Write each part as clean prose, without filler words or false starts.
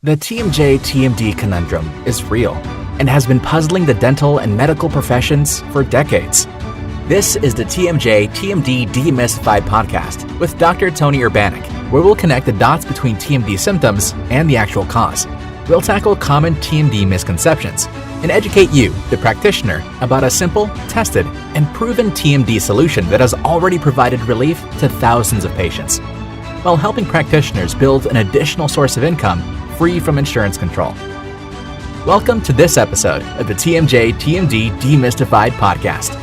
The TMJ-TMD conundrum is real and has been puzzling the dental and medical professions for decades. This is the TMJ-TMD Demystified podcast with Dr. Tony Urbanic, where we'll connect the dots between TMD symptoms and the actual cause. We'll tackle common TMD misconceptions and educate you, the practitioner, about a simple, tested, and proven TMD solution that has already provided relief to thousands of patients, while helping practitioners build an additional source of income free from insurance control. Welcome to this episode of the TMJ-TMD Demystified podcast.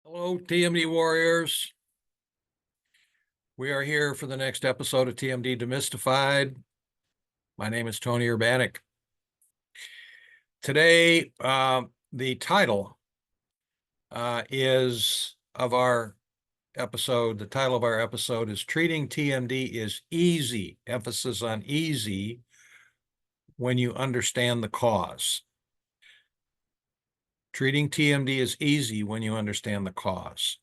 Hello, TMD warriors. We are here for the next episode of TMD Demystified. My name is Tony Urbanic. Today, the title is of our episode. The title of our episode is Treating TMD is Easy, emphasis on easy, when you understand the cause. Treating TMD is easy when you understand the cause.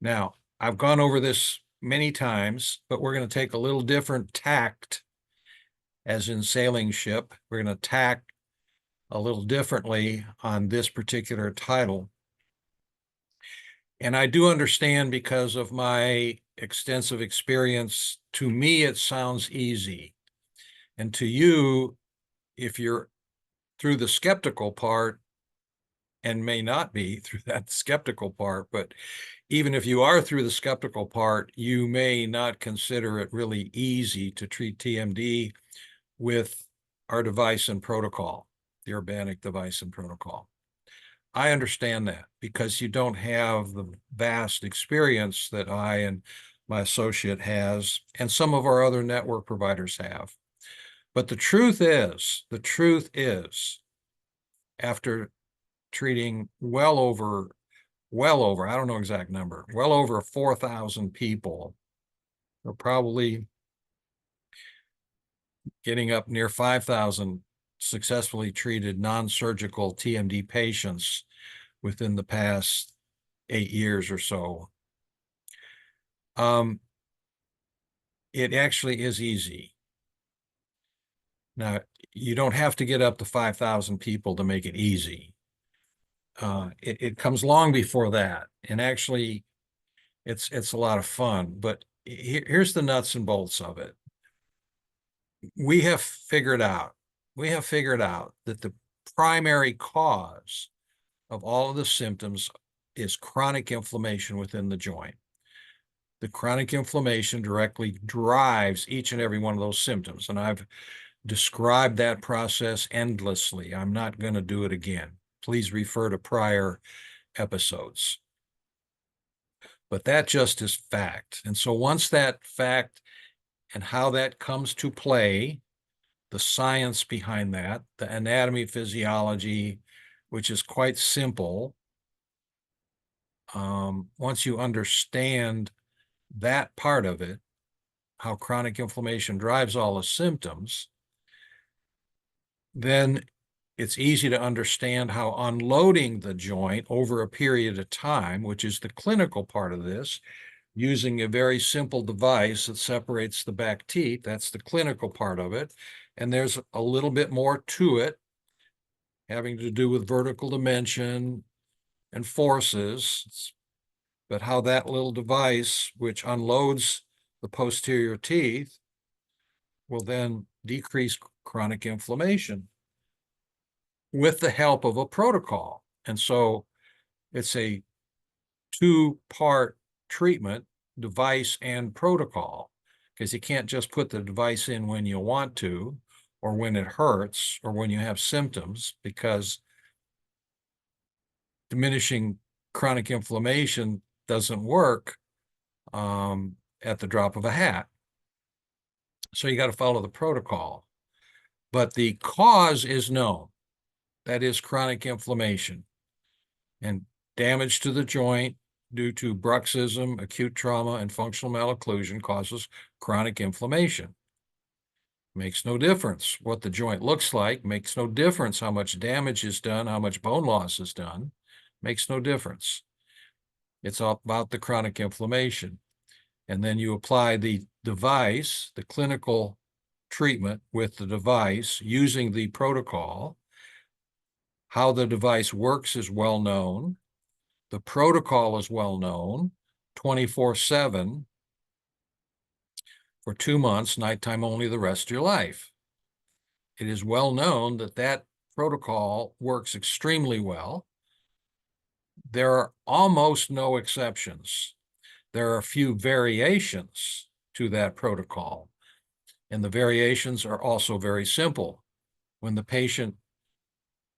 Now, I've gone over this many times, but we're going to take a little different tact, as in sailing ship. We're going to tack a little differently on this particular title. And I do understand, because of my extensive experience, to me it sounds easy. And to you, if you're through the skeptical part, and may not be through that skeptical part, but even if you are through the skeptical part, you may not consider it really easy to treat TMD with our device and protocol, the Urbanic device and protocol. I understand that, because you don't have the vast experience that I and my associate has, and some of our other network providers have. But the truth is, after treating well over, I don't know exact number, well over 4,000 people, we're probably getting up near 5,000 successfully treated non-surgical TMD patients within the past 8 years or so. It actually is easy. Now, you don't have to get up to 5,000 people to make it easy. It comes long before that, and actually it's a lot of fun. But here's the nuts and bolts of it. We have figured out that the primary cause of all of the symptoms is chronic inflammation within the joint. The chronic inflammation directly drives each and every one of those symptoms, and I've described that process endlessly. I'm not going to do it again. Please refer to prior episodes. But that just is fact. And so once that fact and how that comes to play, the science behind that, the anatomy, physiology, which is quite simple, once you understand that part of it, how chronic inflammation drives all the symptoms, then it's easy to understand how unloading the joint over a period of time, which is the clinical part of this, using a very simple device that separates the back teeth, that's the clinical part of it. And there's a little bit more to it, having to do with vertical dimension and forces, but how that little device, which unloads the posterior teeth, will then decrease chronic inflammation with the help of a protocol. And so it's a two-part treatment, device and protocol, because you can't just put the device in when you want to, or when it hurts, or when you have symptoms, because diminishing chronic inflammation doesn't work at the drop of a hat. So you got to follow the protocol. But the cause is known. That is chronic inflammation and damage to the joint due to bruxism, acute trauma, and functional malocclusion causes chronic inflammation. Makes no difference what the joint looks like, makes no difference how much damage is done, how much bone loss is done, Makes no difference. It's all about the chronic inflammation. And then you apply the device, the clinical treatment with the device using the protocol. How the device works is well known. The protocol is well known, 24/7 for 2 months, nighttime only the rest of your life. It is well known that that protocol works extremely well. There are almost no exceptions. There are a few variations to that protocol, and the variations are also very simple. When the patient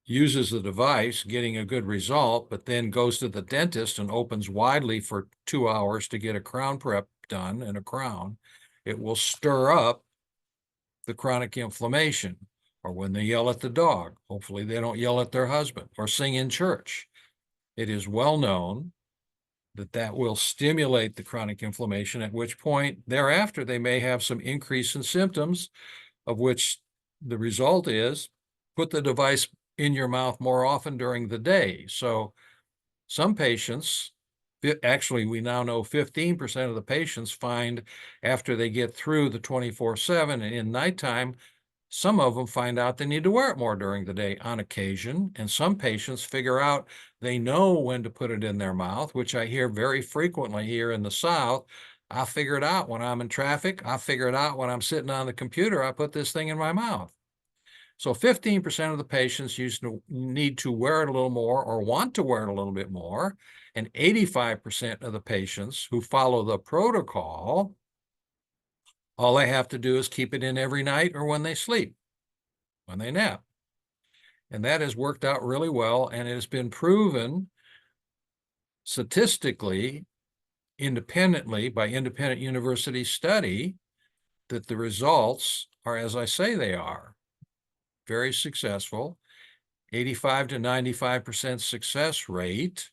uses the device, getting a good result, but then goes to the dentist and opens widely for 2 hours to get a crown prep done and a crown, it will stir up the chronic inflammation. Or when they yell at the dog, hopefully they don't yell at their husband or sing in church. It is well known that that will stimulate the chronic inflammation, at which point thereafter they may have some increase in symptoms, of which the result is put the device in your mouth more often during the day. So some patients, actually, we now know 15% of the patients find after they get through the 24/7 and in nighttime, some of them find out they need to wear it more during the day on occasion. And some patients figure out they know when to put it in their mouth, which I hear very frequently here in the South. I figure it out when I'm in traffic. I figure it out when I'm sitting on the computer. I put this thing in my mouth. So 15% of the patients need to wear it a little more or want to wear it a little bit more. And 85% of the patients who follow the protocol, all they have to do is keep it in every night or when they sleep, when they nap. And that has worked out really well. And it has been proven statistically, independently, by independent university study, that the results are as I say they are. Very successful, 85 to 95% success rate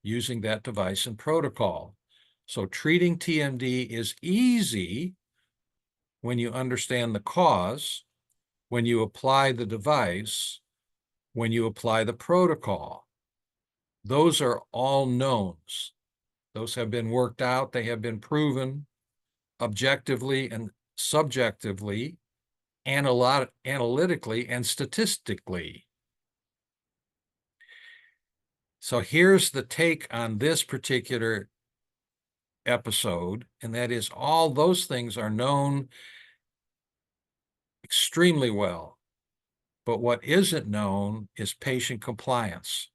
using that device and protocol. So treating TMD is easy when you understand the cause, when you apply the device, when you apply the protocol. Those are all knowns. Those have been worked out. They have been proven objectively and subjectively, analytically and statistically. So here's the take on this particular episode, and that is all those things are known extremely well. But what isn't known is patient compliance.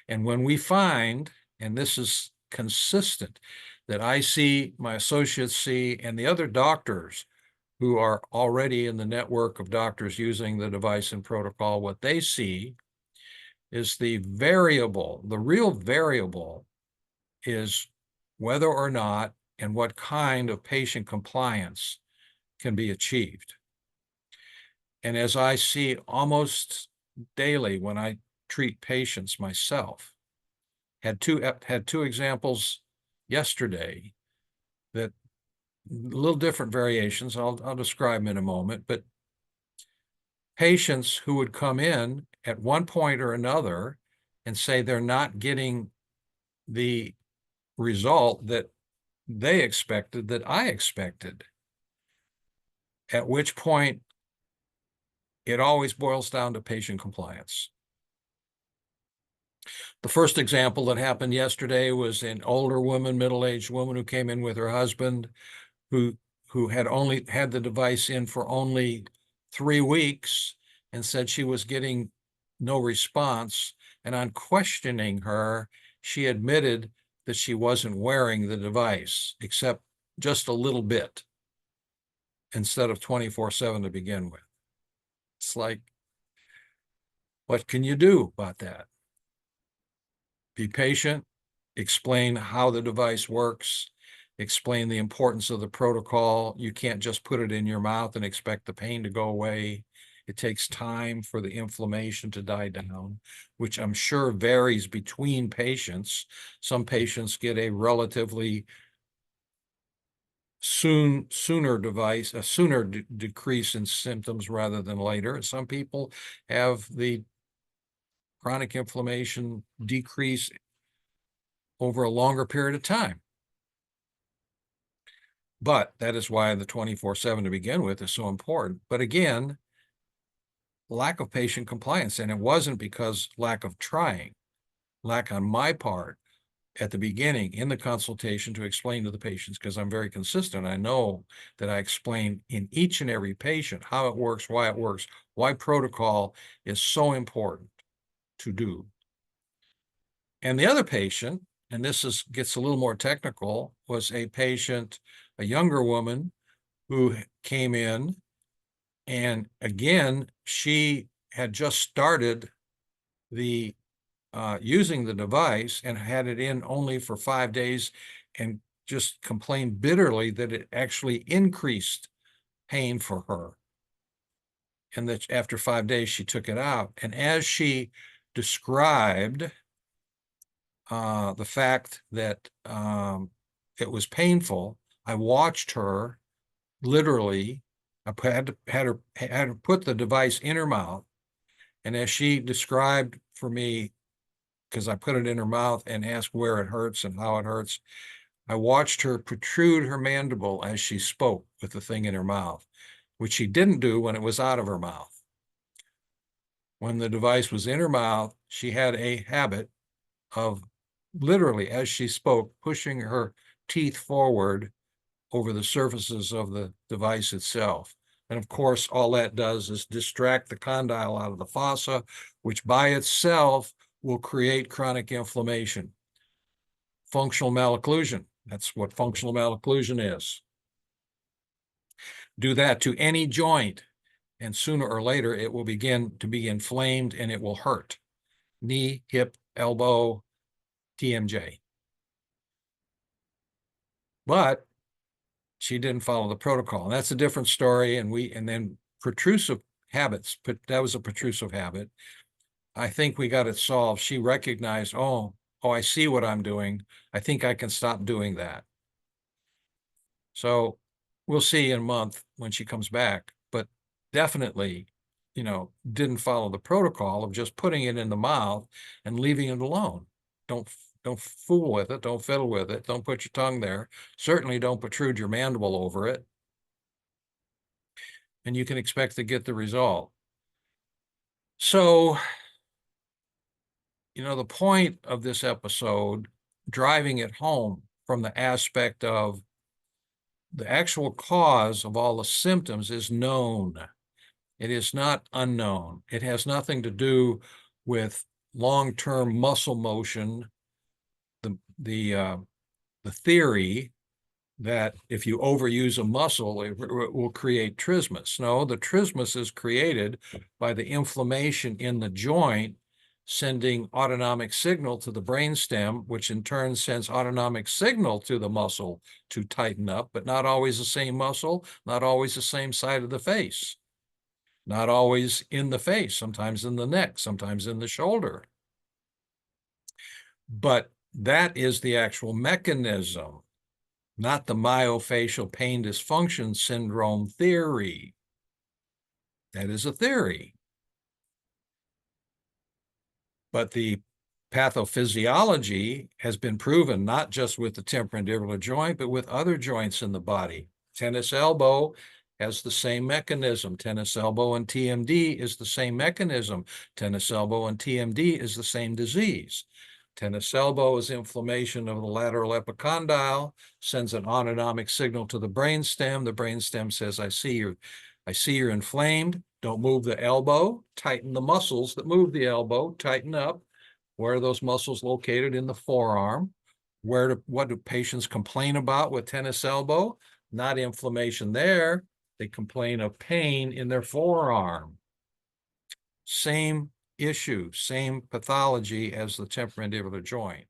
And when we find, and this is consistent, that I see, my associates see, and the other doctors who are already in the network of doctors using the device and protocol, what they see is the variable, the real variable is whether or not and what kind of patient compliance can be achieved. And as I see almost daily when I treat patients myself, had two examples yesterday that little different variations. I'll describe them in a moment, but patients who would come in at one point or another and say they're not getting the result that they expected, that I expected, at which point it always boils down to patient compliance. The first example that happened yesterday was an older woman, middle-aged woman who came in with her husband, who had only had the device in for only 3 weeks and said she was getting no response. And on questioning her, she admitted that she wasn't wearing the device, except just a little bit, instead of 24/7 to begin with. It's like, what can you do about that? Be patient, explain how the device works, explain the importance of the protocol. You can't just put it in your mouth and expect the pain to go away. It takes time for the inflammation to die down, which I'm sure varies between patients. Some patients get a relatively sooner decrease in symptoms rather than later. Some people have the chronic inflammation decrease over a longer period of time. But that is why the 24/7 to begin with is so important. But again, lack of patient compliance, and it wasn't because lack of trying, lack on my part at the beginning in the consultation to explain to the patients, because I'm very consistent. I know that I explain in each and every patient how it works, why protocol is so important to do. And the other patient, and this gets a little more technical, was a patient, a younger woman who came in, and again, she had just started the using the device and had it in only for 5 days, and just complained bitterly that it actually increased pain for her. And that after 5 days, she took it out. And as she described the fact that it was painful, I watched her literally. I had her put the device in her mouth, and as she described for me, because I put it in her mouth and asked where it hurts and how it hurts, I watched her protrude her mandible as she spoke with the thing in her mouth, which she didn't do when it was out of her mouth. When the device was in her mouth, she had a habit of literally, as she spoke, pushing her teeth forward over the surfaces of the device itself. And of course, all that does is distract the condyle out of the fossa, which by itself will create chronic inflammation. Functional malocclusion, that's what functional malocclusion is. Do that to any joint, and sooner or later it will begin to be inflamed and it will hurt. Knee, hip, elbow, TMJ. But she didn't follow the protocol, and that's a different story. And then protrusive habits, but that was a protrusive habit. I think we got it solved. She recognized, oh, I see what I'm doing. I think I can stop doing that. So we'll see in a month when she comes back, but definitely, didn't follow the protocol of just putting it in the mouth and leaving it alone. Don't fool with it. Don't fiddle with it. Don't put your tongue there. Certainly don't protrude your mandible over it. And you can expect to get the result. So, the point of this episode, driving it home from the aspect of the actual cause of all the symptoms is known. It is not unknown. It has nothing to do with long-term muscle motion, the theory that if you overuse a muscle, it will create trismus. No, the trismus is created by the inflammation in the joint, sending autonomic signal to the brainstem, which in turn sends autonomic signal to the muscle to tighten up, but not always the same muscle, not always the same side of the face, not always in the face, sometimes in the neck, sometimes in the shoulder. But that is the actual mechanism, not the myofascial pain dysfunction syndrome theory. That is a theory. But the pathophysiology has been proven not just with the temporomandibular joint, but with other joints in the body. Tennis elbow has the same mechanism. Tennis elbow and TMD is the same mechanism. Tennis elbow and TMD is the same disease. Tennis elbow is inflammation of the lateral epicondyle, sends an autonomic signal to the brainstem. The brainstem says, I see you're inflamed. Don't move the elbow. Tighten the muscles that move the elbow. Tighten up. Where are those muscles located? In the forearm. What do patients complain about with tennis elbow? Not inflammation there. They complain of pain in their forearm. Same issue, same pathology as the temporomandibular joint.